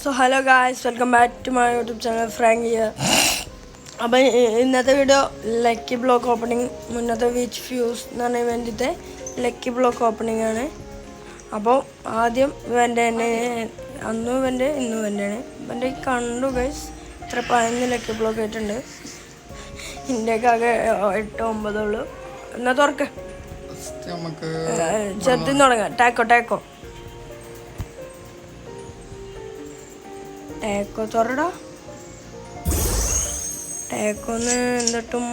So hello guys, welcome back to my YouTube channel Frank here. അപ്പോൾ ഇന്നത്തെ video lucky block opening, മുന്നത്തെ witch fuse എന്ന് പറഞ്ഞ ഇവൻ്റിൻ്റെ lucky block opening ആണ്. അപ്പോൾ ആദ്യം ഇവൻ്റെ തന്നെ, അന്നും ഇവൻ്റെ ഇന്നും ഇവൻ്റെയാണ്. ഇവൻ്റെ കണ്ടു ഗൈസ്, ഇത്ര 15 ലക്കി ബ്ലോക്ക് ആയിട്ടുണ്ട്. ഇന്ത്യക്ക് ആകെ 8-9 ഉള്ളൂ. എന്നാൽ തുറക്ക്, ചെറുതിന്ന് തുടങ്ങാം. ടാക്കോ തുറടാ. ടാക്കോന്ന് എന്നിട്ടും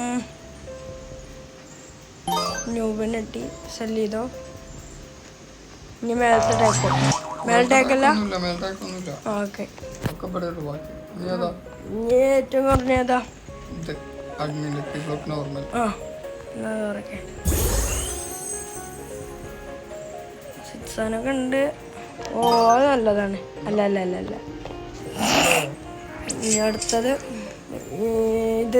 ന്യൂബിനെട്ടി സെല് ചെയ്തോ. ഇനി മേലത്തെ ടാക്കോ, മേലെ ടാക്കല്ല. ഓക്കെ, ഇനി ഏറ്റവും കുറഞ്ഞ ഏതാ? ആ, എന്നാ തുറക്കേ. സിക്സാനൊക്കെ ഉണ്ട്. ഓ, അത് നല്ലതാണ്. അല്ല ഇനി അടുത്തത് ഇത്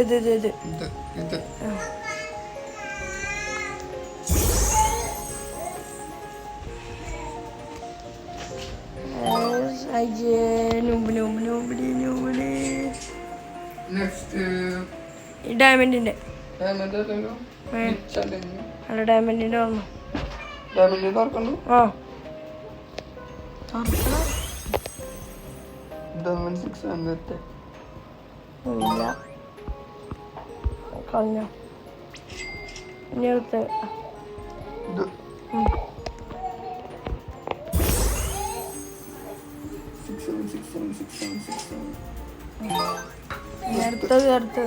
ഡയമണ്ടിന്റെ അല്ല, ഡയമണ്ടിന്റെ ഓർമ്മ. ആ, ഇല്ല, കളഞ്ഞോ. ഇനി അടുത്ത് അടുത്ത്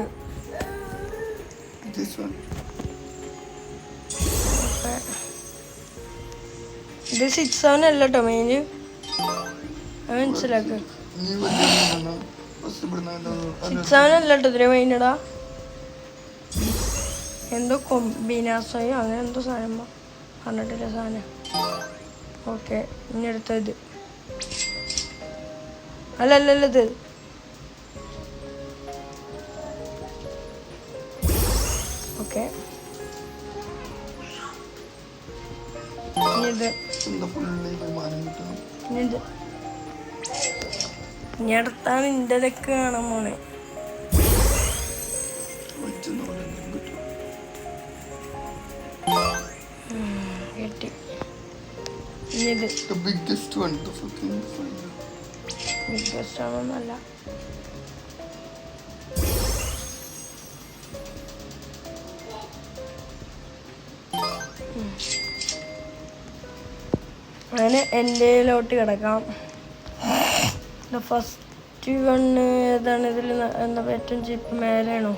ഇത് 6-7 അല്ല കേട്ടോ മെയിന്, മനസ്സിലാക്ക്. 6-7 അല്ല കേട്ടോ ഇതിന് മെയിനടാ. എന്തോ കൊമ്പിനാസയോ അങ്ങനെ എന്തോ സാധനം പറഞ്ഞിട്ടില്ല സാധനം. ഓക്കെ, ഇനി അടുത്ത ഇത് അല്ല ഇത് ഓക്കെ. ഇനി അടുത്താണ് ഇന്ത്യയിലേക്ക് കാണാൻ പോണേ. കിട്ടി. ബിഗ്ഗസ്റ്റ് ആണോന്നല്ല, അങ്ങനെ എൻ്റെയിലോട്ട് കിടക്കാം. ഫസ്റ്റ് കണ്ണ് ഏതാണ് ഇതിൽ? എന്താ ഏറ്റവും ചീപ്പ് മേലെയാണോ?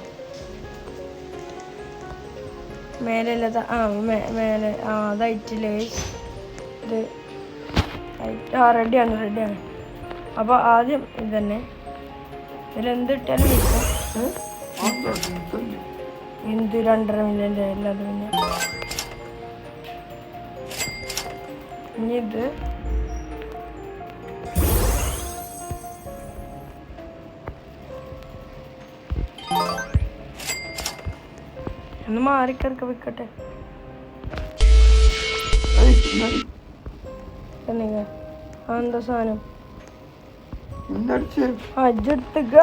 മേലല്ല, മേലെ. അതായിട്ടില്ലേ ഇത്? റെഡിയാണ്. അപ്പോൾ ആദ്യം ഇത് തന്നെ. ഇതിലെന്ത് ഇട്ടാലും വിൽക്കും. എന്ത് 2.5 മില്യൻ്റെ അല്ലാതെ പിന്നെ. ഇനി ഇത് ഒന്ന് മാറിക്കിടക്ക വിൽക്കട്ടെ. എന്താ സാധനം? അജെടുത്തുക.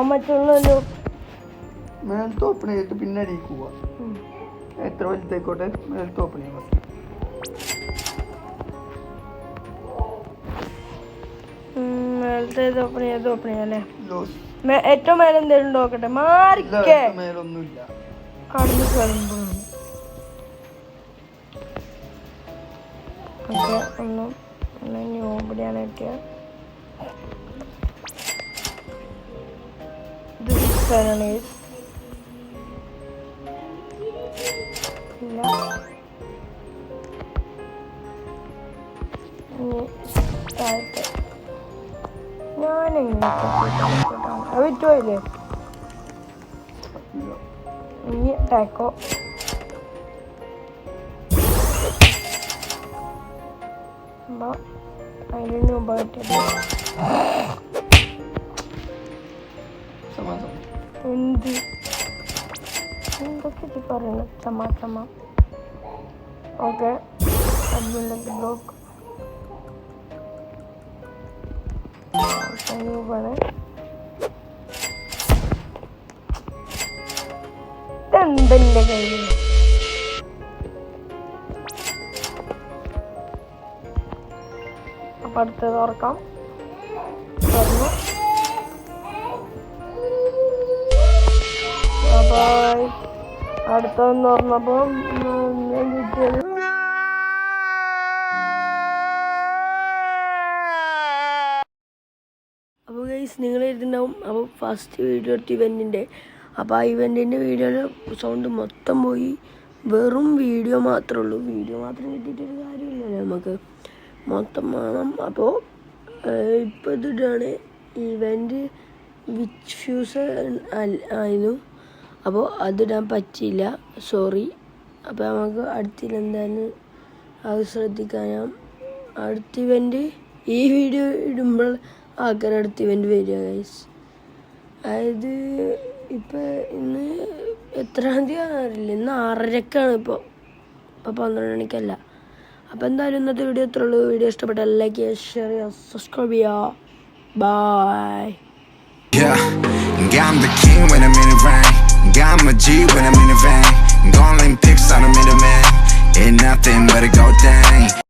പറ്റുള്ളൂ. മേലത്തെ ഓപ്പൺ ചെയ്തിട്ട് പിന്നെ അടിക്ക് പോവാ. എത്ര വലുതായിക്കോട്ടെ, മേലത്തെ ഓപ്പൺ ചെയ്യാൻ പറ്റും. മേലത്തെ ഓപ്പൺ ചെയ്യാല്ലേ? ഏറ്റവും മേലെ എന്തെങ്കിലും നോക്കട്ടെ. മാറിക്കേ, മേലൊന്നുമില്ല. കടന്നു കളയുമ്പോഴാണ് ഒന്നും ന്യൂബിയാണ് കിട്ടിയ. ഞാനെങ്ങനെ വിറ്റുപോയില്ലേ? ഇനി ടാക്കോ. അതിന് രൂപ കിട്ടിയത് എന്ത് എന്തൊക്കെ പറയുന്നത് ചമ ഓക്കെ അഡ്മിൻ ലക്കി ബ്ലോക്ക് എന്തിൻ്റെ കയ്യിൽ അപ്പം അടുത്ത് തുറക്കാം തുറന്നു അപ്പോൾ അടുത്തെന്ന് പറഞ്ഞപ്പോൾ കിട്ടിയത് അപ്പോൾ ഗൈസ് നിങ്ങൾ എഴുതുന്നുണ്ടാവും അപ്പോൾ ഫസ്റ്റ് വീഡിയോ എടുത്ത ഇവൻറ്റിൻ്റെ അപ്പോൾ ആ ഇവൻറ്റിൻ്റെ വീഡിയോയിൽ സൗണ്ട് മൊത്തം പോയി വെറും വീഡിയോ മാത്രമേ ഉള്ളൂ വീഡിയോ മാത്രം കിട്ടിയിട്ടൊരു കാര്യമില്ലല്ലോ നമുക്ക് മൊത്തം വേണം അപ്പോൾ ഇപ്പോൾ ഇതിട്ടാണ് ഇവൻറ്റ് വിച്ച് ഫ്യൂസ് ആയിരുന്നു അപ്പോൾ അതിടാൻ പറ്റിയില്ല സോറി അപ്പോൾ നമുക്ക് അടുത്തില്ല എന്തായാലും അത് ശ്രദ്ധിക്കാനാം അടുത്ത ഇവൻറ്റ് ഈ വീഡിയോ ഇടുമ്പോൾ ആൾക്കാർ അടുത്ത ഇവൻറ്റ് വരിക ഗൈസ് അതായത് ഇപ്പോൾ ഇന്ന് എത്രാം തീയതി അറിയില്ല ഇന്ന് 6:30-ക്കാണ് ഇപ്പോൾ 12 മണിക്കല്ല അപ്പോൾ എന്തായാലും ഇന്നത്തെ വീഡിയോ എത്ര ഉള്ളൂ വീഡിയോ ഇഷ്ടപ്പെട്ടാൽ ലൈക്ക് ചെയ്യുക ഷെയർ ചെയ്യുക സബ്സ്ക്രൈബ് ചെയ്യുക by Yeah, I'm the king when I'm in the rain. Got my G when I'm in the vein. Gone pics on a middleman. Ain't nothing but a gold thing.